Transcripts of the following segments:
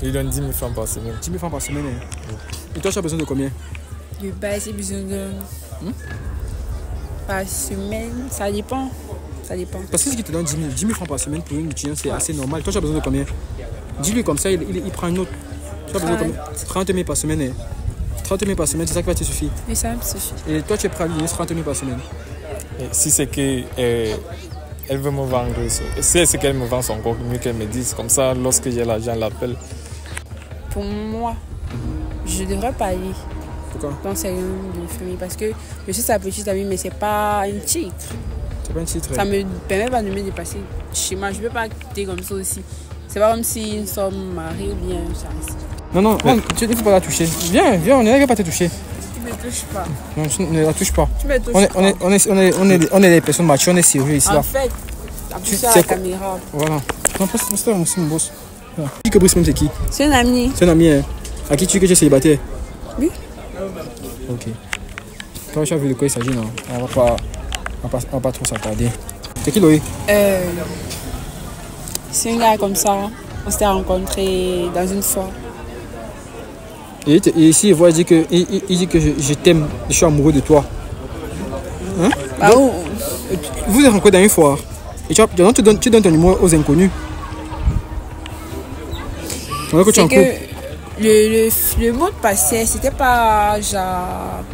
Il donne 10 000 francs par semaine. 10 000 francs par semaine. Et toi, tu as besoin de combien? De base, j'ai besoin de... Par semaine, ça dépend. Ça dépend. Parce que ce qui te donne 10 000 francs par semaine pour une étudiante, c'est assez normal. Toi, tu as besoin de combien? Dis-lui comme ça, il prend une autre. Tu as besoin de combien? 30 000 par semaine. 30 000 par semaine, c'est ça qui va te suffire? Oui, ça me suffit. Et toi, tu es prêt à lui donner 30 000 par semaine? Et si c'est que elle veut me vendre, si c'est qu'elle me vend son corps, mieux qu'elle me dise. Comme ça, lorsque j'ai l'argent, elle l'appelle. Pour moi, je devrais pas aller Pourquoi? dans ces réunions de famille parce que je suis sa petite amie, mais c'est pas un titre. C'est pas un titre. Ça me permet pas de me dépasser chez moi. Je peux pas quitter comme ça aussi. C'est pas comme si nous sommes mariés ou bien ça. Non, tu ne faut pas la toucher. Viens, on ne va pas te toucher. Tu me touches pas. Non, tu ne la touches pas. Tu me touches pas. On est des personnes matures, on est sérieux ici. En Là. fait, appuie sur c'est la quoi? caméra. Voilà. Non, c'est mon boss. Voilà. Tu dis que Brice même c'est qui? C'est un ami. C'est un ami, hein. À qui tu dis que tu es célibataire? Oui. Ok. Quand tu as vu de quoi il s'agit, non? On va pas trop s'attarder. C'est qui Loïc? C'est un gars comme ça. On s'était rencontrés dans une fois. Et ici, il dit que, il dit que je t'aime, je suis amoureux de toi. Hein? Bah, Donc, vous êtes rencontrés dans une foire. Et tu donnes ton numéro aux inconnus. c'est que le mot de passé, c'était pas genre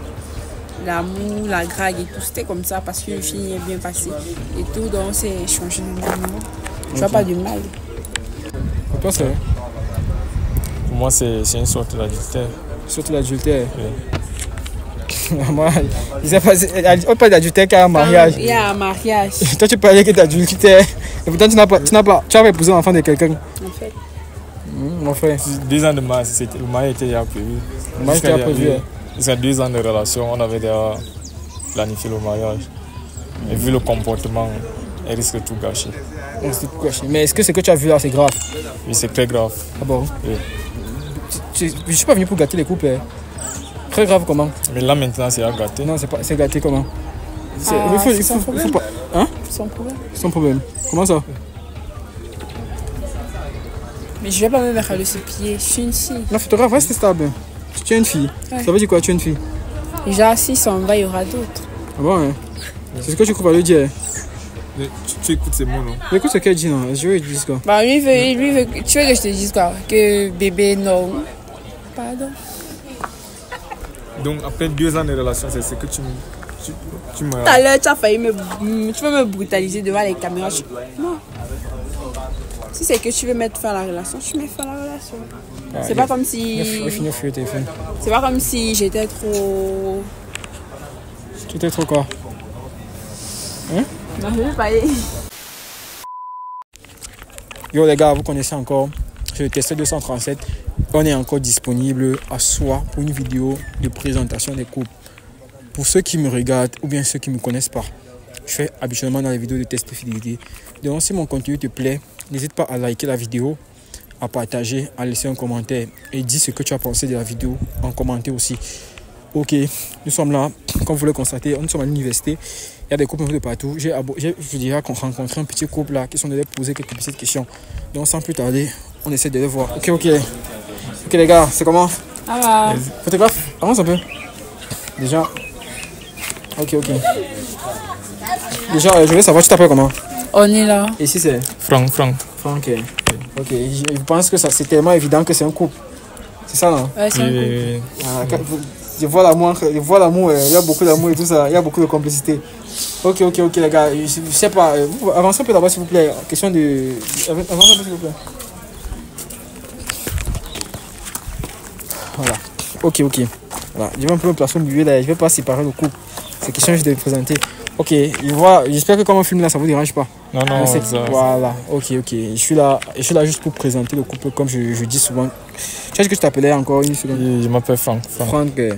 l'amour, la drague et tout. C'était comme ça parce qu'une fille est bien passée et tout. Donc, c'est échangé de numéro. Je vois pas du mal. Pour toi, c'est Pour moi, c'est une sorte d'adultère. surtout l'adultère. Oui. Moi, on parle d'adultère qu'à un mariage. Il y a un mariage. Toi, tu parlais que d'adultère. Et pourtant, tu as épousé l'enfant de quelqu'un. En fait. Mon frère. 2 ans de mariage, le mariage était déjà prévu. Le mariage était prévu. Jusqu'à 2 ans de relation, on avait déjà planifié le mariage. Et vu le comportement, elle risque de tout gâcher. Mais est-ce que ce que tu as vu là, c'est grave? Oui, c'est très grave. Ah bon? Oui. Je ne suis pas venu pour gâter les couples. Hein. Très grave comment? Mais là maintenant, c'est à gâter. Non, c'est gâté comment? C'est son problème. Pas... Hein? Son problème. Son problème. Comment ça? Mais je vais pas me mettre à le pieds. Je suis une fille. La photographe, reste stable. Tu es une fille. Ouais. Ça veut dire quoi, tu es une fille? Déjà, si ça en va, il y aura d'autres. Ah bon, hein? C'est ce que tu crois lui dire. Tu écoutes ces mots, non? Écoute ce qu'elle dit, non? Je veux lui dire quoi? Bah, lui veut, tu veux que je te dise quoi? Que bébé, non. Pardon. Donc, après 2 ans de relation, c'est ce que tu me... Tout à l'heure, tu as failli tu veux me brutaliser devant les caméras. Non. Si c'est que tu veux mettre fin à la relation, tu mets fin à la relation. C'est pas comme si... C'est pas comme si j'étais trop... Tu étais trop quoi? Hein? Non, je veux pas aller. Yo les gars, vous connaissez encore le Testeur 237. On est encore disponible à soi pour une vidéo de présentation des couples. Pour ceux qui me regardent ou bien ceux qui ne me connaissent pas, je fais habituellement dans les vidéos de test de fidélité. Donc si mon contenu te plaît, n'hésite pas à liker la vidéo, à partager, à laisser un commentaire et dis ce que tu as pensé de la vidéo en commentaire aussi. Ok, nous sommes là, comme vous le constatez, nous sommes à l'université. Il y a des couples de partout. J'ai rencontré un petit couple là qui sont allés poser quelques petites questions. Donc sans plus tarder, on essaie de les voir. Ok les gars, c'est comment? Ah bah. Photographe, avance un peu. Déjà. Ok. Déjà, je veux savoir, tu t'appelles comment? On est là. Et ici c'est Franck. Ok. Je pense que c'est tellement évident que c'est un couple. C'est ça, non? Ouais, c'est un couple. Ah, je vois l'amour, il y a beaucoup d'amour et tout ça, il y a beaucoup de complicité. Ok les gars, je sais pas, avancez un peu d'abord s'il vous plaît. Question de... Avancez un peu s'il vous plaît. Voilà. Ok. Voilà. Je vais un peu me placer au milieu là, je vais pas séparer le couple. C'est question juste de présenter. Ok, j'espère que comme on filme là, ça vous dérange pas. Non, ça... Voilà, ok. Je suis là juste pour présenter le couple comme je dis souvent. Tu sais que je t'appelais encore une seconde? Je m'appelle Franck. Oui.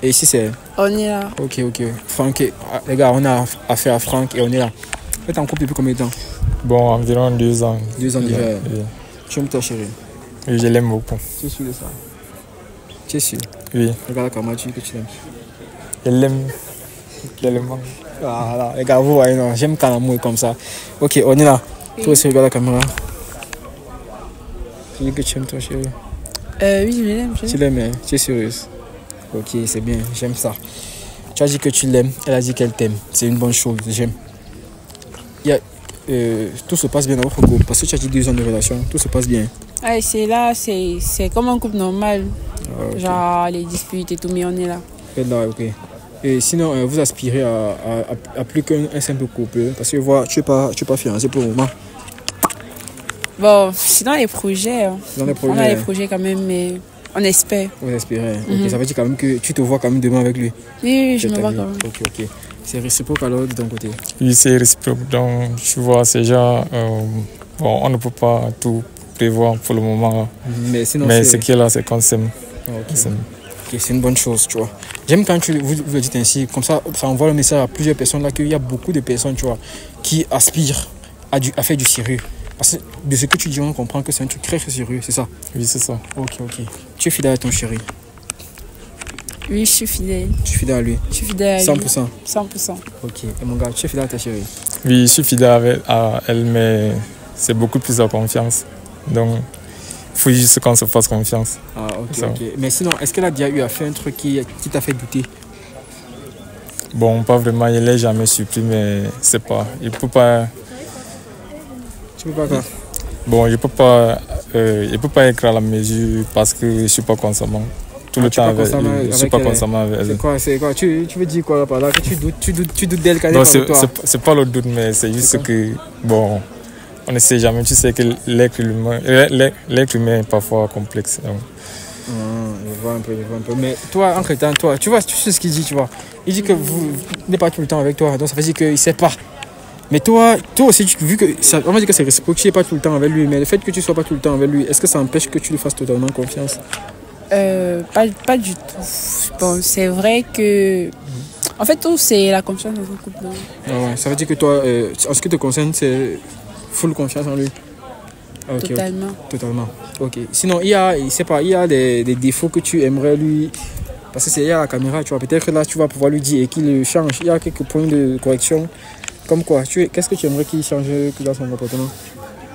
Et ici c'est... On est là. Ok. Franck, les gars, on a affaire à Franck et on est là. Vous êtes en couple depuis combien de temps? Bon, environ 2 ans. 2 ans déjà. Oui. Tu aimes ta chérie? Oui, je l'aime beaucoup. Tu es sûr de ça? Tu es sûr? Oui. Regarde comment tu dis que tu l'aimes. Je l'aime tellement. Voilà, les gars, vous voyez, non, j'aime quand l'amour est comme ça. Ok, on est là. Toi aussi, regarde la caméra. Tu dis que tu aimes ton chéri. Oui, je l'aime. Tu l'aimes, hein? Tu es sérieuse? Ok, c'est bien, j'aime ça. Tu as dit que tu l'aimes, elle a dit qu'elle t'aime. C'est une bonne chose, j'aime. Tout se passe bien dans votre couple. Parce que tu as dit 2 ans de relation, tout se passe bien. Ouais, c'est comme un couple normal. Ah, okay. Genre les disputes et tout, mais on est là. Là, ok. Et sinon, vous aspirez à plus qu'un simple couple. Parce que voilà, tu n'es pas fiancé pour le moment. Bon, c'est dans les projets. Hein. Dans les projets. On a les projets quand même, mais on espère. Vous espérez. Ok, ça veut dire quand même que tu te vois quand même demain avec lui. Oui, je me vois quand même. Ok. C'est réciproque alors de ton côté? Oui, c'est réciproque. Donc, tu vois, c'est genre, bon, on ne peut pas tout prévoir pour le moment. Mais sinon, ce qui est là, c'est qu'on s'aime. Ok, c'est une bonne chose, tu vois. J'aime quand vous le dites ainsi, comme ça envoie le message à plusieurs personnes là qu'il y a beaucoup de personnes, tu vois, qui aspirent à faire du sérieux. Parce que de ce que tu dis, on comprend que c'est un truc très sérieux, c'est ça? Oui, c'est ça. Ok. Tu es fidèle à ton chéri? Oui, je suis fidèle. Tu es fidèle à lui? Je suis fidèle à lui. 100%? 100%. Ok. Et mon gars, tu es fidèle à ta chérie? Oui, je suis fidèle à elle, mais c'est beaucoup plus de confiance. Donc, il faut juste qu'on se fasse confiance. Ah, ok. Mais sinon, est-ce qu'elle a déjà eu à faire un truc qui t'a fait douter? Bon, pas vraiment, il n'est jamais surpris, mais c'est pas. Il peut pas. Tu peux pas quoi? Bon, il peut pas être à la mesure parce que je suis pas consommant. Tout le temps avec elle. Je suis pas consommant avec elle. C'est quoi? Tu veux dire quoi là par là? Que tu doutes d'elle quand elle est avec toi? C'est pas le doute, mais c'est juste que, bon, on ne sait jamais. Tu sais que l'être humain est parfois complexe. Donc. Je vois un peu. Mais toi, entre temps, tu sais ce qu'il dit, tu vois. Il dit que vous n'êtes pas tout le temps avec toi, donc ça veut dire qu'il ne sait pas. Mais toi aussi, vu que on va dire que c'est réciproque, tu n'es pas tout le temps avec lui, mais le fait que tu ne sois pas tout le temps avec lui, est-ce que ça empêche que tu lui fasses totalement confiance? Pas du tout. Bon, c'est vrai que... En fait, tout, c'est la confiance dans un couple. Ouais, ça veut dire que toi, en ce qui te concerne, c'est full confiance en lui? Okay, Totalement. Ok. Sinon, il y a des défauts que tu aimerais lui... Parce que il y a la caméra, tu vois. Peut-être que là, tu vas pouvoir lui dire et qu'il change. Il y a quelques points de correction. Comme quoi? Qu'est-ce que tu aimerais qu'il change dans son comportement?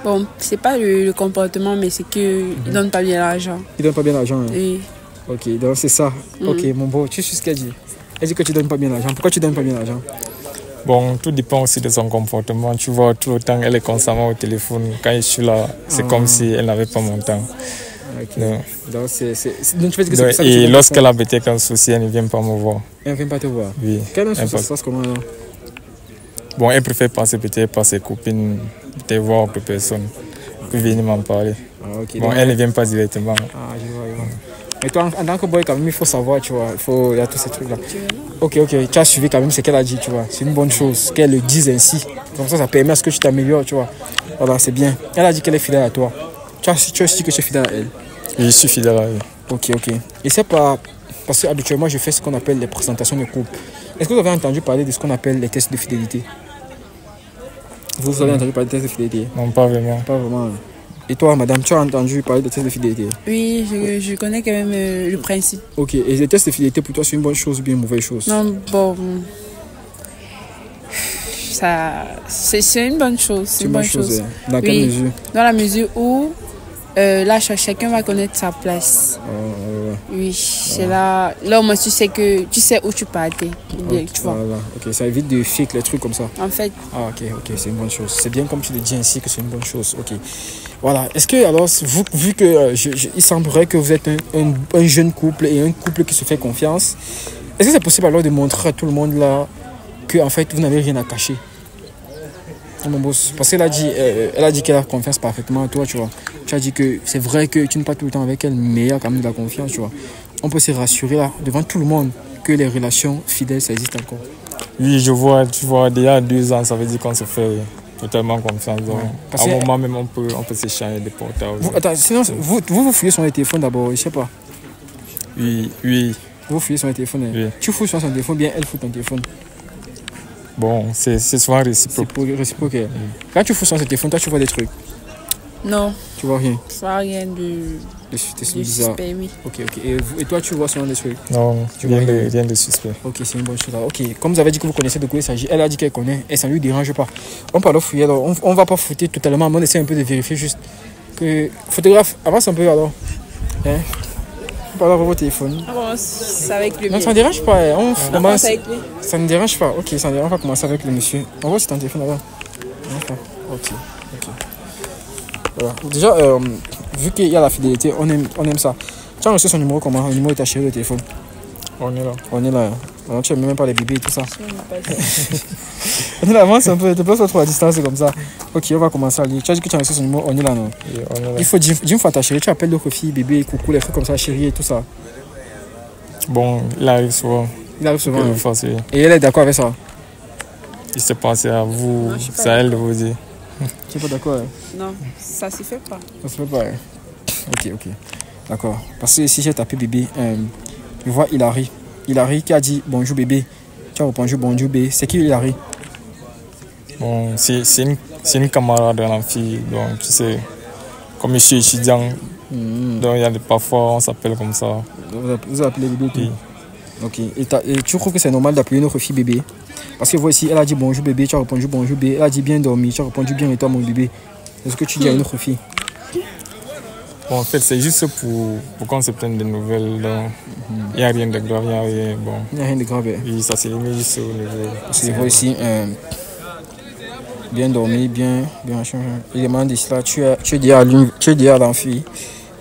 Bon, c'est pas le comportement, mais c'est qu'il donne pas bien l'argent. Il donne pas bien l'argent, hein? Oui. Ok, donc c'est ça. Ok, mon beau, tu sais ce qu'elle dit? Elle dit que tu donnes pas bien l'argent. Pourquoi tu donnes pas bien l'argent? Bon, tout dépend aussi de son comportement. Tu vois, tout le temps, elle est constamment au téléphone. Quand je suis là, c'est comme si elle n'avait pas mon temps. Okay. Donc, tu veux dire que c'est pour ça que et lorsqu'elle a peut-être un souci, elle ne vient pas me voir. Elle ne vient pas te voir? Oui. Quel souci ça se passe comment alors? Bon, elle préfère passer peut-être par ses copines, peut-être voir autre personne, puis venir m'en parler. Okay, bon, elle ne vient pas directement. Je vois. Mais toi, en tant que boy, quand même, il faut savoir, tu vois, il y a tous ces trucs-là. Ok, tu as suivi quand même ce qu'elle a dit, tu vois. C'est une bonne chose qu'elle le dise ainsi. Comme ça permet à ce que tu t'améliores, tu vois. Voilà, c'est bien. Elle a dit qu'elle est fidèle à toi. Tu as aussi dit que tu es fidèle à elle? Oui, je suis fidèle à elle. Ok. Et c'est pas... Parce que habituellement, je fais ce qu'on appelle les présentations de couple. Est-ce que vous avez entendu parler de ce qu'on appelle les tests de fidélité? Vous avez entendu parler des tests de fidélité? Non, pas vraiment. Pas vraiment. Et toi, madame, tu as entendu parler des tests de fidélité? Oui, je connais quand même le principe. Ok, et les tests de fidélité, pour toi, c'est une bonne chose ou bien une mauvaise chose? Non, bon... C'est une bonne chose. C'est une bonne chose. Dans quelle mesure? Dans la mesure où là, chacun va connaître sa place. Oui, c'est là au moins tu sais où tu partais. Tu vois. Ok, ça évite de fake les trucs comme ça. En fait. Ah, ok, c'est une bonne chose. C'est bien comme tu le dis ainsi que c'est une bonne chose. Ok. Voilà. Est-ce que, alors, vu que il semblerait que vous êtes un jeune couple et un couple qui se fait confiance, est-ce que c'est possible alors de montrer à tout le monde là que en fait vous n'avez rien à cacher? Mon boss, parce qu'elle a dit qu'elle a confiance parfaitement à toi, tu vois. Tu as dit que c'est vrai que tu n'es pas tout le temps avec elle, mais il y a quand même de la confiance, tu vois. On peut se rassurer là, devant tout le monde, que les relations fidèles, ça existe encore. Oui, je vois, tu vois, déjà 2 ans, ça veut dire qu'on se fait totalement confiance. Donc, à un moment même, on peut s'échanger des portables. Attends, sinon, vous fouillez sur le téléphone d'abord, je sais pas. Oui. Vous fouillez sur le téléphone, oui. Tu fouilles sur son téléphone, bien elle fouille ton téléphone. Bon, c'est souvent réciproque. C'est réciproque. Quand tu fous sur ce téléphone, toi, tu vois des trucs? Non. Tu vois rien? Je vois rien de suspect, oui. Ok. Et toi, tu vois souvent des trucs? Non, rien de suspect. Ok, c'est une bonne chose. Ok, comme vous avez dit que vous connaissez de quoi il s'agit, elle a dit qu'elle connaît et ça ne lui dérange pas. On parle de fouiller, alors on ne va pas fouiller totalement, mais on essaie un peu de vérifier juste Que photographe, avance un peu alors. Hein? Parle avec votre téléphone. Avance avec le Non, mien. ça ne dérange pas. On commence. Avance avec lui. Ça ne dérange pas. Ok, ça ne dérange pas. Commencer avec le monsieur. On voit si ton téléphone là-bas. Ok. Voilà. Déjà, vu qu'il y a la fidélité, on aime ça. Tu as reçu son numéro comment? Le numéro de ta chérie de téléphone. On est là. On est là. Alors, tu n'aimes même pas les bébés et tout ça. On est là, avance un peu. Ne te place pas trop à distance, c'est comme ça. Ok, on va commencer à lire. Tu as dit que tu as reçu son numéro. On est là, non? Oui, on est là. Il faut dire une fois à ta chérie. Tu appelles d'autres filles, bébé, coucou, les trucs comme ça, chérie et tout ça. Bon, il arrive souvent. Il arrive souvent. Que Hein. vous fassiez. Et elle est d'accord avec ça. Il s'est pensé à vous. Non, je suis pas C'est à elle de vous dire. Tu n'es pas d'accord? Hein? Non, ça se fait pas. Ça se fait pas. Hein? Ok. D'accord. Parce que si j'ai tapé bébé, je vois Hilary. Hilary qui a dit bonjour bébé. Tu as répondu bonjour bébé. C'est qui Hilary? Bon, c'est une camarade de l'amphi. Donc, tu sais, comme je suis étudiant, donc il y a parfois on s'appelle comme ça. Vous appelez bébé tout? Oui. Ok. Et tu trouves que c'est normal d'appeler notre fille bébé? Parce que voici, elle a dit bonjour bébé, tu as répondu bonjour bébé. Elle a dit bien dormi, tu as répondu bien et toi mon bébé. C'est ce que tu dis à une autre fille. Bon, en fait, c'est juste pour qu'on se prenne des nouvelles. Donc, il n'y a rien de grave, il n'y a rien. Bon, Il n'y a rien de grave. Hein. oui, ça s'est limité juste au niveau. Parce que voici, bien dormi, bien changé. Il demande ici là, tu es dit à l'amphi.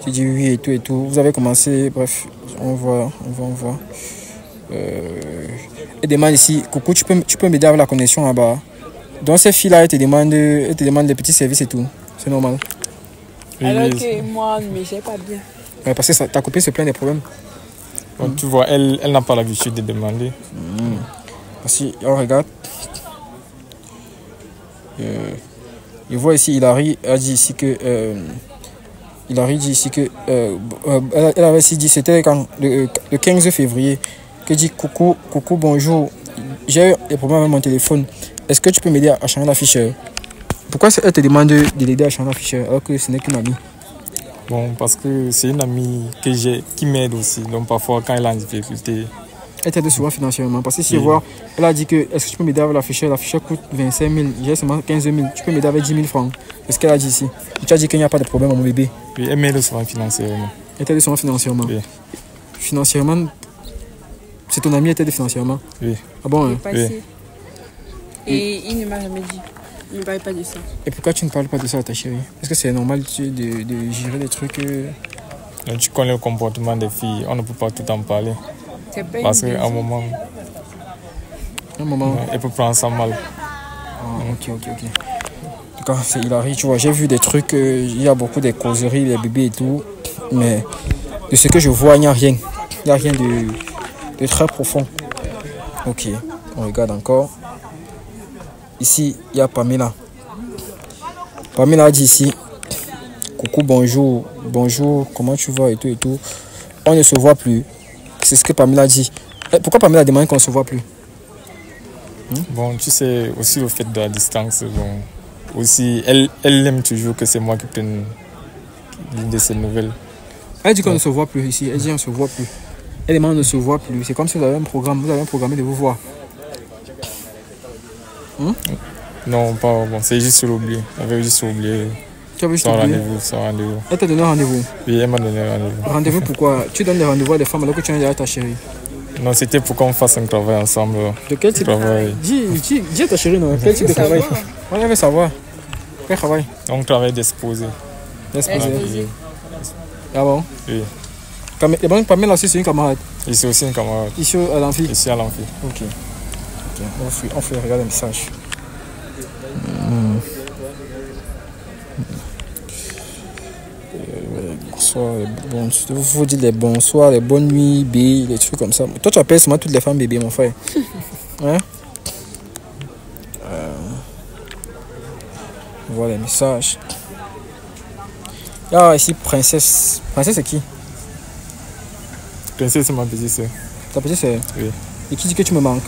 Tu dis oui et tout. Vous avez commencé, bref, on voit. Elle demande ici, coucou, tu peux m'aider avec la connexion là-bas. Donc ces filles-là, elles te demandent des petits services et tout. C'est normal. Oui, Alors oui. que moi, je ne me gère pas bien. Ouais, parce que ta copine se plaint des problèmes. Bon, tu vois, elle n'a pas l'habitude de demander. Parce qu'on regarde. Je vois ici, Hilary a dit ici que. Hilary dit ici que. Elle avait aussi dit, c'était quand le 15 février, que dit coucou, bonjour. J'ai eu des problèmes avec mon téléphone. Est-ce que tu peux m'aider à changer l'afficheur? Pourquoi elle te demande de l'aider à changer l'afficheur alors que ce n'est qu'une amie? Bon, parce que c'est une amie que j'ai qui m'aide aussi. Donc parfois, quand elle a une difficulté, Elle t'aide souvent financièrement. Parce que si je Oui. vois, elle a dit que est-ce que tu peux m'aider avec l'afficheur? L'afficheur coûte 25 000, j'ai seulement 15 000. Tu peux m'aider avec 10 000 francs. C'est ce qu'elle a dit ici. Et tu as dit qu'il n'y a pas de problème à mon bébé. oui, elle m'aide souvent financièrement. Elle t'aide souvent financièrement. Oui. Financièrement, c'est ton ami, elle t'aide financièrement. Oui. Ah bon, hein? Passé. Et il ne m'a jamais dit. Il ne parlait pas de ça. Et pourquoi tu ne parles pas de ça à ta chérie? Est-ce que c'est normal de gérer des trucs Donc, tu connais le comportement des filles, on ne peut pas tout en parler. C'est pas Parce une qu'à un moment, un moment? elle peut prendre ça mal. Ah, ok. En tout cas, c'est Hilary, tu vois, j'ai vu des trucs, il y a beaucoup de causeries, les bébés et tout, mais de ce que je vois, il n'y a rien. Il n'y a rien de très profond. Ok, on regarde encore. Ici, il y a Pamela. Pamela a dit ici, coucou, bonjour, comment tu vas et tout. On ne se voit plus. C'est ce que Pamela dit. Pourquoi Pamela demande qu'on ne se voit plus? Bon, tu sais, aussi le fait de la distance, bon, aussi, elle aime toujours que c'est moi qui prenne l'une de ses nouvelles. Elle dit qu'on ne se voit plus ici. Elle dit qu'on ne se voit plus. Elle demande on ne se voit plus. C'est comme si vous avez un programme. Vous avez un programme de vous voir. Non, pas bon, c'est juste l'oublier. J'avais juste oublié Tu avais juste son oublié. rendez-vous. Elle t'a donné un rendez-vous. Oui, elle m'a donné un rendez-vous. Rendez-vous pourquoi? Tu donnes des rendez-vous à des femmes alors que tu es derrière ta chérie. Non, c'était pour qu'on fasse un travail ensemble. De quel type de Travail. Dis à ta chérie, non? Quel type de travail? On veut savoir. Quel travail? Donc, travail d'exposé. Laisse-moi. Exposé. Ah bon? Oui. Et bon, Pamela aussi, c'est une camarade. Et c'est aussi une camarade. Ici à l'amphi. Ici à l'amphi. Ok. On fait regarder le message. Bonsoir, vous dites les bonsoirs, les bonnes nuits, bébé, les trucs comme ça. Toi, tu appelles seulement toutes les femmes bébé, mon frère. Hein? Voilà les messages. Ah, ici, princesse. Princesse, c'est qui? Princesse, c'est ma petite soeur. Ta petite sœur? Oui. Et qui dit que tu me manques?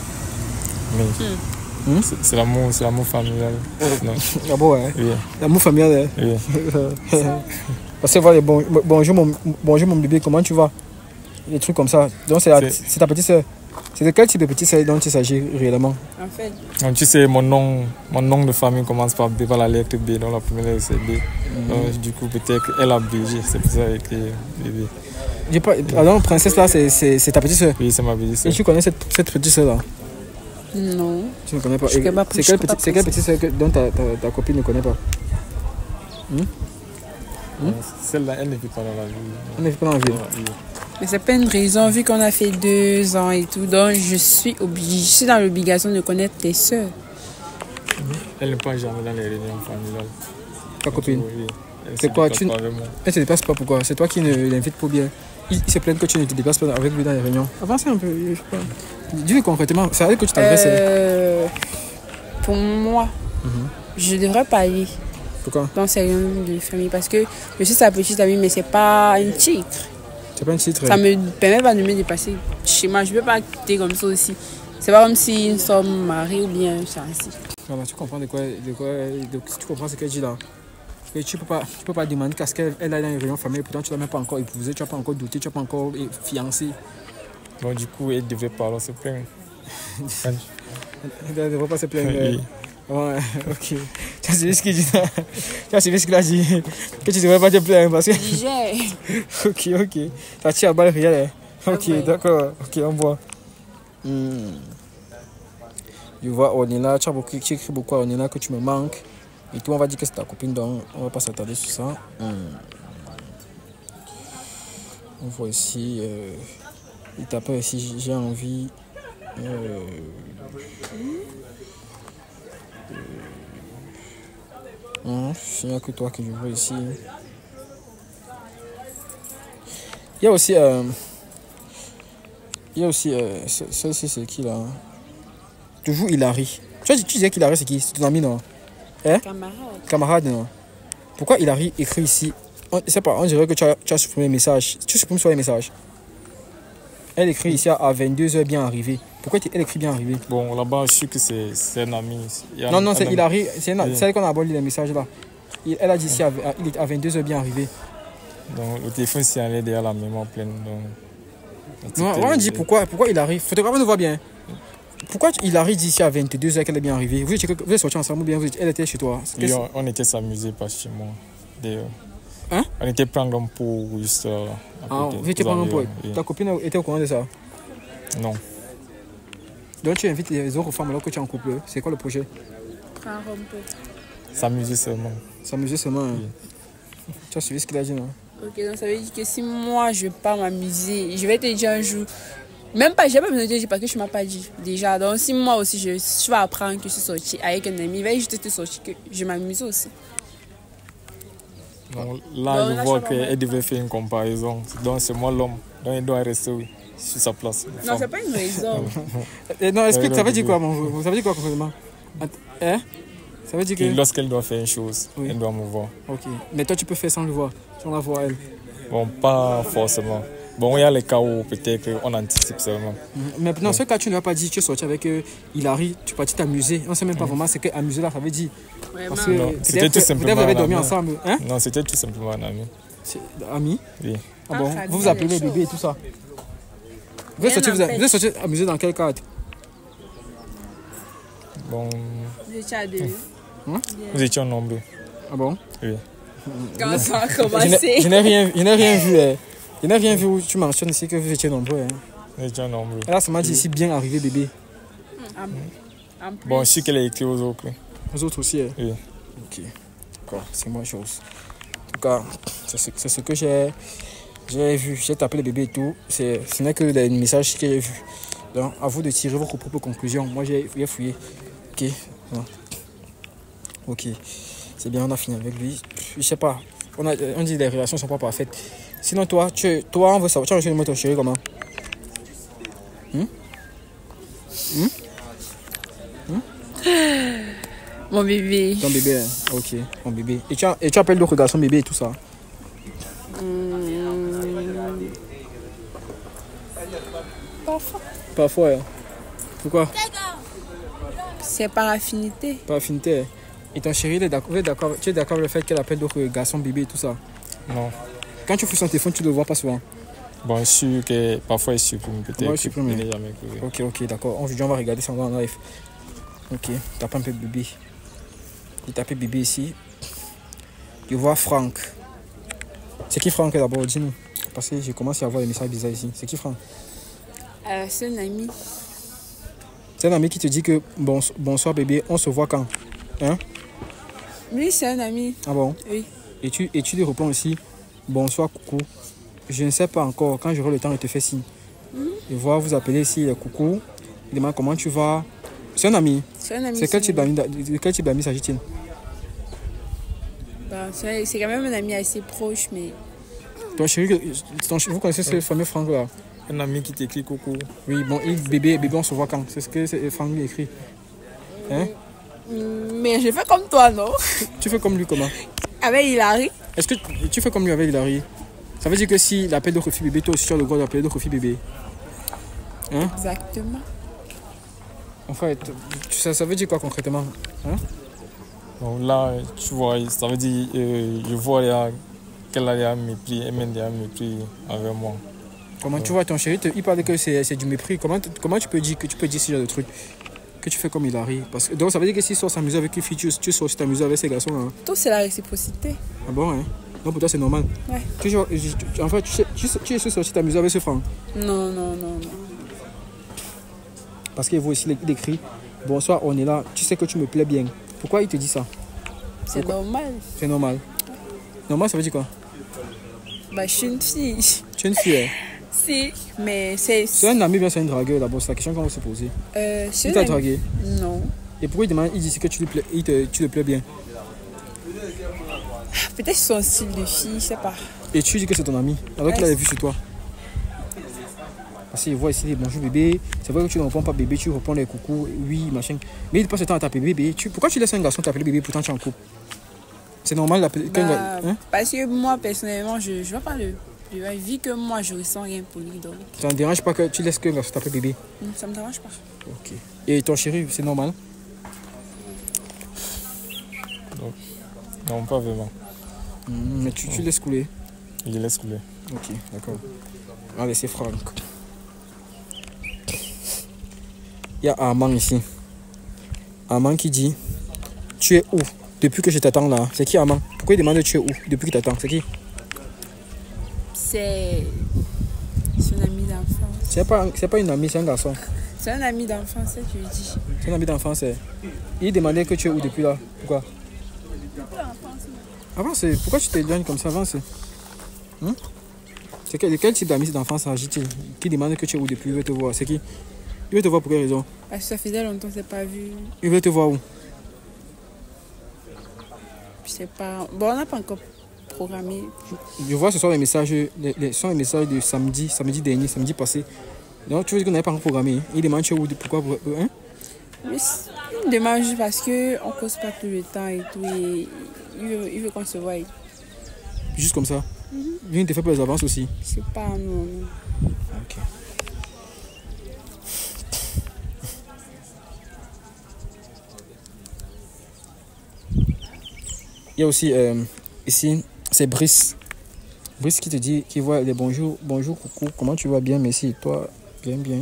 Mais c'est l'amour familial. Non. Ah bon, ouais. Oui. L'amour familial. Oui. Parce que voilà, bonjour mon bébé, comment tu vas? Des trucs comme ça. Donc c'est ta petite sœur. C'est de quel type de petite sœur dont il s'agit réellement? En fait, Donc, tu sais, mon nom de famille commence par B, par la lettre B, donc la première lettre c'est B. Donc, du coup, peut-être elle a BG, c'est pour ça qu'elle a écrit bébé. Alors, princesse là, c'est ta petite sœur? Oui, c'est ma petite sœur. Et tu connais cette petite sœur là? non. Tu ne connais pas? Je connais pas, C'est quelle petite sœur dont ta copine ne connaît pas? Celle-là, elle ne vit pas dans la ville. Elle ne vit pas dans la ville. Oui. Mais c'est pas une raison, vu qu'on a fait 2 ans et tout. Donc, je suis dans l'obligation de connaître tes soeurs. Elle ne passe jamais dans les réunions familiales. Ta copine? Oui. C'est quoi, Elle ne se déplace pas, pourquoi? C'est toi qui l'invite pour bien. Il se plaint que tu ne te déplaces pas avec lui dans les réunions. Avancez un peu, je sais pas. Dis-lui concrètement, c'est à elle que tu t'adresses. Pour moi, je devrais pas aller Pourquoi? dans ces réunions de famille parce que je suis sa petite amie, mais c'est pas un titre. C'est pas un titre. Ça me permet pas de me dépasser chez moi. Je peux pas quitter comme ça aussi. C'est pas comme si nous sommes mariés ou bien fiancés. Voilà, tu comprends tu comprends ce qu'elle dit là. Et tu peux pas demander qu'à ce qu'elle a dans une réunion familiale, pourtant tu l'as même pas encore épousée, tu n'as pas encore douté, tu n'as pas encore fiancé. Donc, du coup, elle devrait pas alors se plaindre. Elle ne devrait pas se plaindre. Oui. Ouais, ok. Tu as suivi ce qu'il dit là? Tu as suivi ce qu'il a dit? Que tu ne devrais pas te plaindre parce que. Digère. Ok. Ça tire à balle réelle. Ok, Ouais. d'accord. Ok, on voit. Je vois Ornella, tu écris beaucoup à Ornella que tu me manques. Et toi, on va dire que c'est ta copine, donc on va pas s'attarder sur ça. On voit ici, il t'appelle ici, j'ai envie. Il n'y a que toi que je vois ici. Il y a aussi, celle-ci c'est qui là? Toujours Hilary. Tu disais qu'Hilary c'est qui? C'est ton ami non? Camarade non? Pourquoi Hilary écrit ici? Je sais pas, on dirait que tu as supprimé le message. Tu supprimes sur les messages. Elle écrit ici à 22h bien arrivé. Pourquoi elle écrit bien arrivé? Bon, là-bas, je suis que c'est un ami. Non, c'est Hilary. C'est elle qu'on a abordé les messages là. Elle a dit ici il est à 22h bien arrivé. Donc, le téléphone s'est allé derrière la mémoire pleine. Donc, non, on dit pourquoi Hilary. Photographe, on voit bien. Pourquoi Hilary dit ici à 22h qu'elle est bien arrivée? Vous êtes sortis ensemble ou bien elle était chez toi? Oui, on était s'amuser pas chez moi. D'ailleurs. Hein? On était prendre un pot juste. Vous étiez prendre un pot. Ta copine était au courant de ça? Non. Donc tu invites les autres femmes alors que tu es en couple. C'est quoi le projet? Prends un pot. S'amuser seulement. S'amuser seulement. Hein. Tu as suivi ce qu'il a dit, non? Ok, donc ça veut dire que si moi je veux pas m'amuser, je vais te dire un jour. Même pas, j'ai pas besoin de te dire parce que tu m'as pas dit déjà. Donc si moi aussi je vais apprendre que je suis sortie avec un ami, il va juste te sortir que je m'amuse aussi. Donc, là, je vois qu'elle devait faire une comparaison. Donc c'est moi l'homme. Donc elle doit rester sur sa place. Non, c'est pas une raison. Non, explique, ça veut dire quoi, mon? Ça veut dire quoi concrètement? Hein? Ça veut dire que. Lorsqu'elle doit faire une chose, oui. Elle doit me voir. Ok. Mais toi, tu peux faire sans le voir, sans la voir elle. Bon, pas forcément. Bon, il y a les cas où peut-être on anticipe seulement. Mais dans ce cas, tu ne l'as pas dit, tu es sorti avec Hilary, tu es parti t'amuser. On ne sait même pas vraiment ce que amuser là, ça veut dire. Parce que c'était tout simplement. Vous avez dormi ensemble. Hein? Non, c'était tout simplement un ami. Ami? Oui. Ah bon, vous vous appelez bébé et tout ça. Vous êtes sorti amuser dans quel cadre? Bon. Vous étiez à deux. Vous étiez nombreux. Ah bon? Oui. Quand ça a commencé. Je n'ai rien vu. Je n'ai rien vu où tu mentionnes ici que vous étiez nombreux. Hein. Vous étiez nombreux. Et là, ça m'a dit ici bien arrivé bébé. Bon, je sais qu'elle a écrit aux autres. Aux autres aussi? Hein? Oui. Ok. D'accord, c'est moi chose. En tout cas, c'est ce que j'ai vu. J'ai tapé le bébé et tout. Ce n'est que les messages que j'ai vus. Donc, à vous de tirer vos propres conclusions. Moi, j'ai fouillé. Ok. Voilà. Ok. C'est bien, on a fini avec lui. Je sais pas. On dit que les relations ne sont pas parfaites. Sinon, toi, on veut savoir. Tu as reçu le mot de ton chéri comment? Mon bébé. Ton bébé, hein? Ok. Mon bébé. Et tu appelles d'autres garçons bébé et tout ça? Parfois. Parfois, hein? Pourquoi? C'est par affinité. Par affinité. Et ton chéri, tu es d'accord avec le fait qu'elle appelle d'autres garçons bébé et tout ça? Non. Quand tu fous son téléphone, tu ne le vois pas souvent? Bon, je suis sûr que parfois il supprime peut-être. Ouais, il supprime. Il n'est jamais couru. Ok, d'accord. On va regarder ça en live. Ok, tape un peu bébé. Il tape bébé ici. Je vois Franck. C'est qui Franck d'abord? Dis-nous. Parce que j'ai commencé à voir des messages bizarres ici. C'est qui Franck? C'est un ami. C'est un ami qui te dit que bonsoir bébé, on se voit quand? Hein? Oui, c'est un ami. Ah bon? Oui. Et tu lui réponds aussi bonsoir coucou. Je ne sais pas encore. Quand j'aurai le temps, je te fais signe. Je vois vous appeler ici coucou. Il demande comment tu vas. C'est un ami. C'est un ami. C'est quel type d'ami s'agit-il? Bah, c'est quand même un ami assez proche, mais. Ton chéri, vous connaissez ce fameux Franck là? Un ami qui t'écrit coucou. Oui, bon, bébé, on se voit quand? C'est ce que Franck lui écrit. Hein? Mais je fais comme toi, non? Tu fais comme lui comment? Avec Hilary. Est-ce que tu fais comme lui avec Hilary? Ça veut dire que s'il appelle d'autres filles bébé, toi aussi tu as le droit d'appeler d'autres filles bébé. Hein? Exactement. En fait, ça veut dire quoi concrètement? Hein? Donc là, tu vois, ça veut dire, je vois qu'elle a un mépris, elle mène un mépris avec moi. Comment tu vois ton chéri, il parle que c'est du mépris. Comment tu peux dire ce genre de truc? Que tu fais comme Hilary? Parce que donc ça veut dire que s'il sort s'amuser avec une fille, tu sors aussi t'amuser avec ces garçons là. Tout c'est la réciprocité. Ah bon, hein? Donc pour toi c'est normal? Ouais. En fait, tu es sorti t'amuser avec ce Franck? Non. Parce qu'il voit aussi l'écrit bonsoir, on est là, tu sais que tu me plais bien. Pourquoi il te dit ça? C'est normal. C'est normal. Normal, ça veut dire quoi? Bah, je suis une fille. Tu es une fille, hein? Si, mais c'est. C'est un ami, bien c'est un dragueur d'abord, c'est la question qu'on va se poser. Il t'a dragué? Non. Et pourquoi il dit que tu le plais bien? Peut-être son style de fille, je sais pas. Et tu dis que c'est ton ami, alors qu'il avait vu sur toi? Parce qu'il voit ici bonjour bébé, c'est vrai que tu ne réponds pas bébé, tu réponds les coucou, oui, machin. Mais il passe le temps à t'appeler bébé. Pourquoi tu laisses un garçon t'appeler bébé pourtant tu es en couple? C'est normal d'appeler. Hein? Parce que moi, personnellement, je ne vois pas le. Vu que moi, je ressens rien pour lui. Donc. Ça ne dérange pas que tu laisses qu'un garçon t'appeler bébé? Ça ne me dérange pas. Ok. Et ton chéri, c'est normal? Non, pas vraiment. Mais tu laisses couler? Il laisse couler. Ok, d'accord. Allez, c'est Franck. Il y a Armand ici. Armand qui dit tu es où depuis que je t'attends là? C'est qui Armand? Pourquoi il demande tu es où depuis que tu t'attends? C'est qui? C'est un ami d'enfance. C'est pas une amie, c'est un garçon. C'est un ami d'enfance, tu dis. C'est un ami d'enfance. Il demandait que tu es où depuis là? Pourquoi? Avance. Pourquoi tu t'éloignes comme ça? Avance. C'est quel type d'amis d'enfance s'agit-il? Qui demande que tu es où depuis? Il veut te voir. C'est qui? Il veut te voir pour quelle raison? Parce que ça faisait longtemps que je ne l'ai pas vu. Il veut te voir où? Je sais pas. Bon, on n'a pas encore programmé. Je vois ce sont les messages, sont les messages de samedi dernier, samedi passé. Donc tu veux dire qu'on n'avait pas encore programmé. Il demande tu es où? Pourquoi? Hein? Oui, il me demande juste parce qu'on ne cause pas tout le temps et tout. Et il veut qu'on se voie. Juste comme ça? Il ne te fait pas les avances aussi? C'est pas non. Ok. Il y a aussi ici, c'est Brice. Brice qui te dit, qui voit les bonjour, coucou, comment tu vas? Bien, merci. Toi, bien.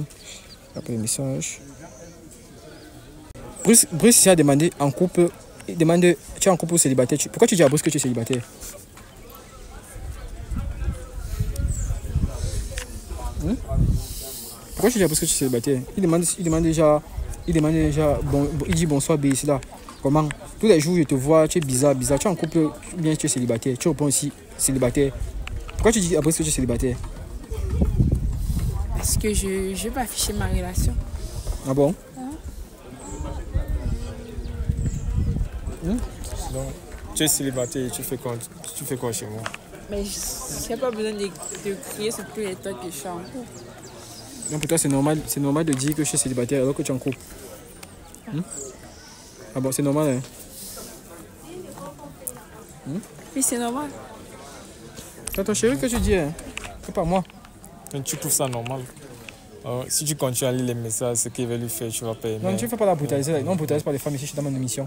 Après le message. Brice a demandé en couple, il demande, tu es en couple ou célibataire? Pourquoi tu dis à Brice que tu es célibataire? Pourquoi tu dis à Brice que tu es célibataire? Il demande déjà, il dit bonsoir, B, ici là. Comment? Tous les jours, je te vois, tu es bizarre. Tu es en couple ou bien tu es célibataire? Tu réponds aussi célibataire. Pourquoi tu dis après que tu es célibataire? Parce que je ne veux pas afficher ma relation. Ah bon? Donc, tu es célibataire et tu fais quoi chez moi? Mais je n'ai pas besoin de crier sur tous les temps que je suis en couple. Donc pour toi, c'est normal de dire que je suis célibataire alors que tu es en couple? Ah bon, c'est normal, hein? Oui, c'est normal. C'est ton chéri que tu dis, hein? C'est pas moi. Mais tu trouves ça normal? Si tu continues à lire les messages, ce qu'il va lui faire, tu vas pas aimer. Non, tu ne fais pas la brutaliser. Non, brutalise pas les femmes ici, je suis dans mon émission.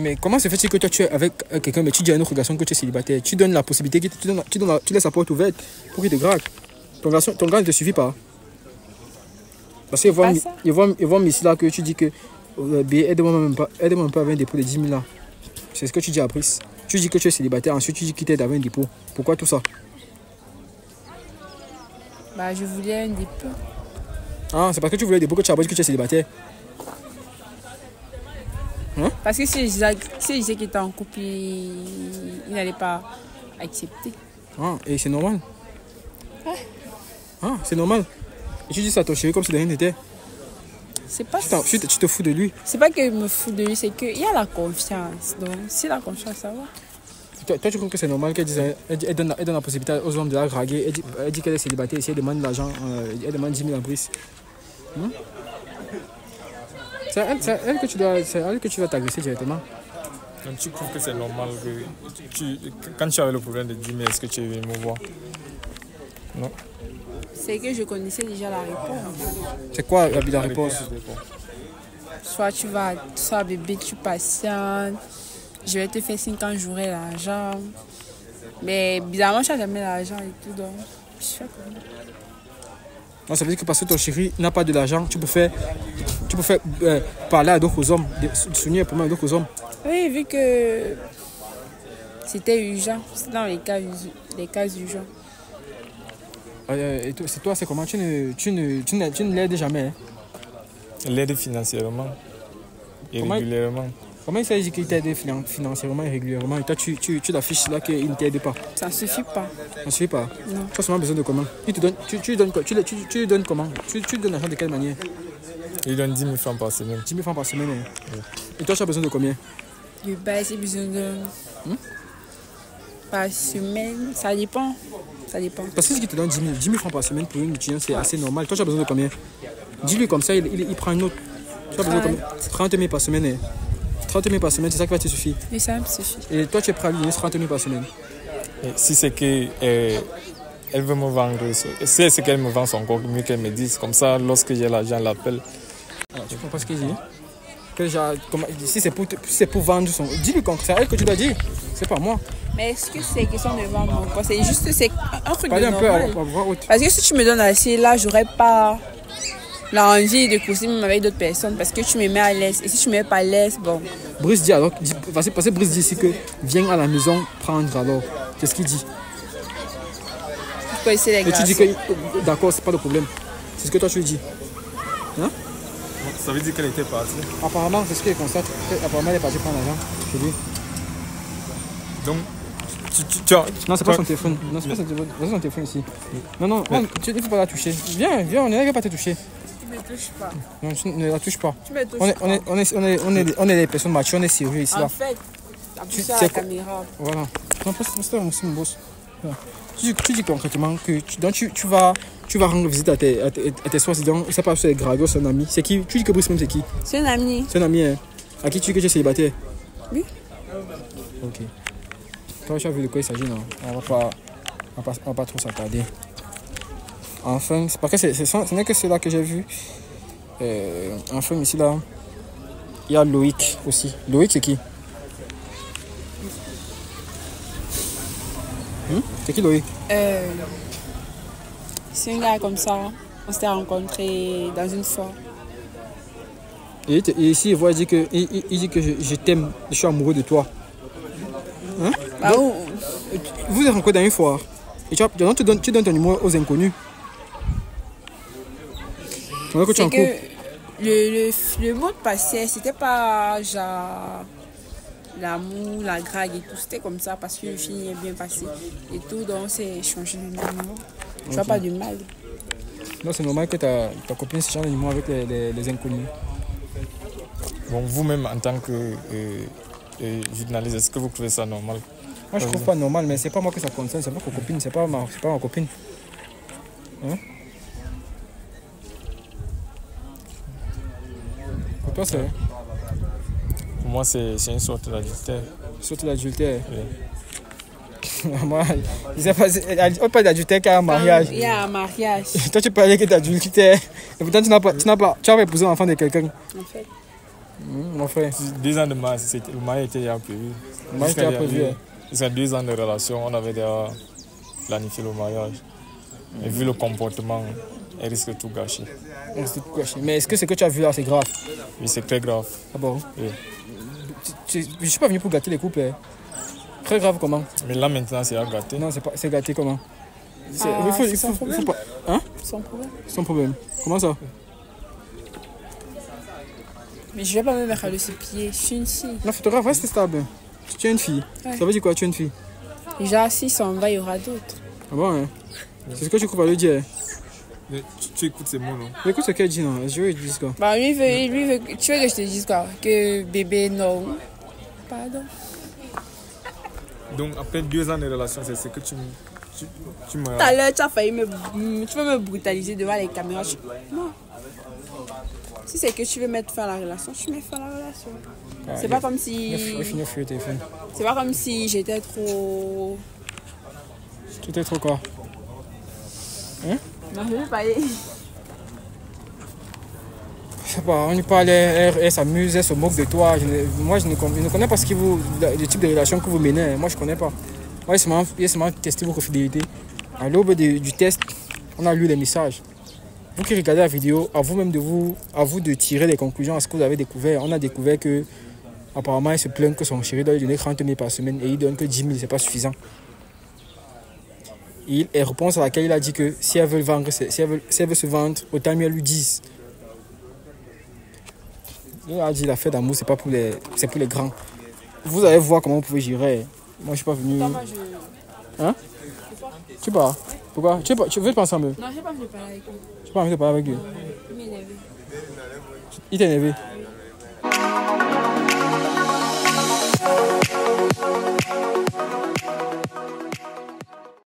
Mais comment se fait-il que toi tu es avec quelqu'un, mais tu dis à une autre garçon que tu es célibataire? Tu donnes la possibilité, tu laisses la porte ouverte pour qu'il te drague. Ton gars ne te suffit pas. Parce qu'ils voient ici là que tu dis que aide-moi même pas avec un dépôt de 10 000 là. C'est ce que tu dis à Brice. Tu dis que tu es célibataire, ensuite tu dis qu'il t'aide avec un dépôt. Pourquoi tout ça? Bah, je voulais un dépôt. Ah, c'est parce que tu voulais un dépôt que tu as dit que tu es célibataire. Hein? Parce que si je disais qu'il était en couple, il n'allait pas accepter. Ah, et c'est normal. Ah, c'est normal. Et tu dis ça à ton chéri comme si de rien n'était. C'est pas Tu te fous de lui. C'est pas que je me fous de lui, c'est qu'il y a la confiance. Donc, si la confiance, ça va. Toi, tu crois que c'est normal qu'elle dise, elle donne la possibilité aux hommes de la draguer. Elle dit qu'elle est célibataire, ici elle demande de l'argent, elle demande 10 000 en Brice. C'est elle que tu dois t'agresser directement. Donc tu trouves que c'est normal que quand tu avais le problème de 10 000, est-ce que tu es venu me voir? Non. C'est que je connaissais déjà la réponse. C'est quoi la réponse? Soit bébé, tu patientes. Je vais te faire signe quand j'aurai l'argent. Mais bizarrement, je n'ai jamais l'argent et tout. Donc, je fais comme ça. Non, ça veut dire que parce que ton chéri n'a pas de l'argent, tu peux faire parler à d'autres hommes, soutenir un problème à d'autres hommes. Oui, vu que c'était urgent. C'est dans les cas urgents. Et toi, c'est comment? Tu ne l'aides jamais. Hein? L'aide financièrement et régulièrement. Comment il s'agit qu'il t'aide financièrement et régulièrement et toi, tu l'affiches là qu'il ne t'aide pas? Ça ne suffit pas. Ça ne suffit pas? Non. Tu as seulement besoin de comment? Tu lui donnes comment? Tu donnes l'argent de quelle manière? Il donne 10 000 francs par semaine. 10 000 francs par semaine. Hein? Oui. Et toi, tu as besoin de combien? De base, j'ai besoin de... Par semaine, ça dépend. Parce que ce qui te donne 10 000 francs par semaine pour une étudiante, c'est assez normal. Toi, tu as besoin de combien? Dis-lui comme ça, il prend une autre. Tu as besoin de combien? 30 000 par semaine. Hein? 30 000 par semaine, c'est ça qui va te suffire. Oui, ça me suffit. Et toi, tu es prêt à lui donner 30 000 par semaine? Et si c'est que elle veut me vendre, si c'est qu'elle me vend son corps, mieux qu'elle me dise. Comme ça, lorsque j'ai l'argent, elle l'appelle. Tu comprends ce qu'il dit? Que genre, si c'est pour vendre son... Dis-lui comme c'est à elle que tu dois dire. C'est pas moi. Mais est-ce que c'est question de vendre mon corps? C'est juste un truc Parlez de un peu normal. à voix haute. Parce que si tu me donnes assez, là, j'aurais pas l'envie de causer même avec d'autres personnes parce que tu me mets à l'aise. Et si tu me mets pas à l'aise, bon. Brice dit alors, parce que Brice dit ici que viens à la maison prendre alors. Qu'est-ce qu'il dit? Tu peux essayer les Et tu dis que d'accord, c'est pas de problème. C'est ce que toi tu lui dis. Hein? Ça veut dire qu'elle était partie. Apparemment, c'est ce qu'il constate. Apparemment, elle est partie prendre l'argent chez lui. Donc, non, c'est pas son téléphone. Non, c'est pas son téléphone ici. Non, il ne faut pas la toucher. Viens, on ne va pas te toucher. Tu me touches pas. Non, tu ne la touches pas. Tu me touches On est des personnes matures, on est sérieux ici. En Là. fait, appuie sur la caméra. Voilà. Non, c'est mon boss. Voilà. Tu dis concrètement que tu vas rendre visite à tes soins. Donc, c'est pas c'est Grago, c'est un ami. C'est qui? Tu dis que Brice même c'est qui? C'est un ami. C'est un ami, hein. À qui tu dis que tu es célibataire? Oui. Ok. Toi, tu as vu de quoi il s'agit, non? On va pas trop s'attarder. Enfin, c'est parce que ce n'est que cela que j'ai vu. Enfin, ici, là, il y a Loïc aussi. Loïc, c'est qui? C'est qui Loïc? C'est un gars comme ça. On s'était rencontrés dans une fois. Et ici, il dit que je t'aime, je suis amoureux de toi. Hein? Bah, Donc, vous êtes rencontrés dans une foire. Et tu donnes ton numéro aux inconnus. C'est que le mot passé, c'était pas genre l'amour, la drague et tout. C'était comme ça parce que le film est bien passé et tout. Donc, c'est changé de numéro. Je vois pas du mal. Non, c'est normal que ta copine se change de numéro avec les inconnus. Bon, vous-même, en tant que journaliste, est-ce que vous trouvez ça normal? Moi, je trouve pas normal, mais c'est pas moi que ça concerne, c'est pas ma copine, c'est pas ma copine. Hein? Pour toi, c'est... Pour moi, c'est une sorte d'adultère. Surtout l'adultère. Oui. Moi, on parle d'adultère qu'à un mariage. Il y a un mariage. Toi, tu parlais que d'adultère. Et pourtant, tu as épousé l'enfant de quelqu'un. En fait. Mon frère. 2 ans de mariage, le mariage était déjà prévu. Le mariage était prévu. Jusqu'à 2 ans de relation, on avait déjà planifié le mariage. Et vu le comportement, elle risque de tout gâcher. Mais est-ce que ce que tu as vu là, c'est grave? Oui, c'est très grave. Ah bon? Oui. Je ne suis pas venu pour gâter les couples. Hein. Très grave comment? Mais là maintenant, c'est à gâter. Non, c'est gâté comment? Il faut pas. Hein? Sans problème. Sans problème. Comment ça? Mais je vais pas me mettre à le pied. Je suis une fille. Non, photographe, reste stable. Tu es une fille. Ouais. Ça veut dire quoi, tu es une fille? Déjà, si ça en va, il y aura d'autres. Ah bon, hein? C'est ce que tu crois le dire. Mais tu écoutes ces mots, non? Écoute ce qu'elle dit, non? Je veux dire quoi? Bah, lui veut, tu veux que je te dise quoi? Que bébé, non. Pardon. Donc, après 2 ans de relation, c'est ce que tu me... Tout à l'heure, tu as failli tu veux me brutaliser devant les caméras. Non. Si c'est que tu veux mettre fin à la relation, tu mets fin à la relation. Ah, c'est pas comme si... C'est pas comme si j'étais trop... Tu étais trop quoi? Hein? Non, je vais parler. Je sais pas, on lui parle, elle s'amuse, elle se moque de toi. Moi, je ne connais pas le type de relation que vous menez. Moi, je connais pas. Moi, il a seulement testé votre fidélité. À l'aube du test, on a lu les messages. Vous qui regardez la vidéo, à vous de tirer les conclusions à ce que vous avez découvert. On a découvert que, apparemment, il se plaint que son chéri doit lui donner 30 000 par semaine et il donne que 10 000, c'est pas suffisant. Et réponse à laquelle il a dit que si elle veut se vendre, autant mieux lui dise. Il a dit la fête d'amour, c'est pour les grands. Vous allez voir comment vous pouvez gérer. Moi, je suis pas venu. Hein? Tu pars? Pourquoi? Tu veux penser ensemble? Non, je n'ai pas envie de parler avec lui. Tu n'as pas envie de parler avec lui? Il m'est énervé. Il t'est énervé?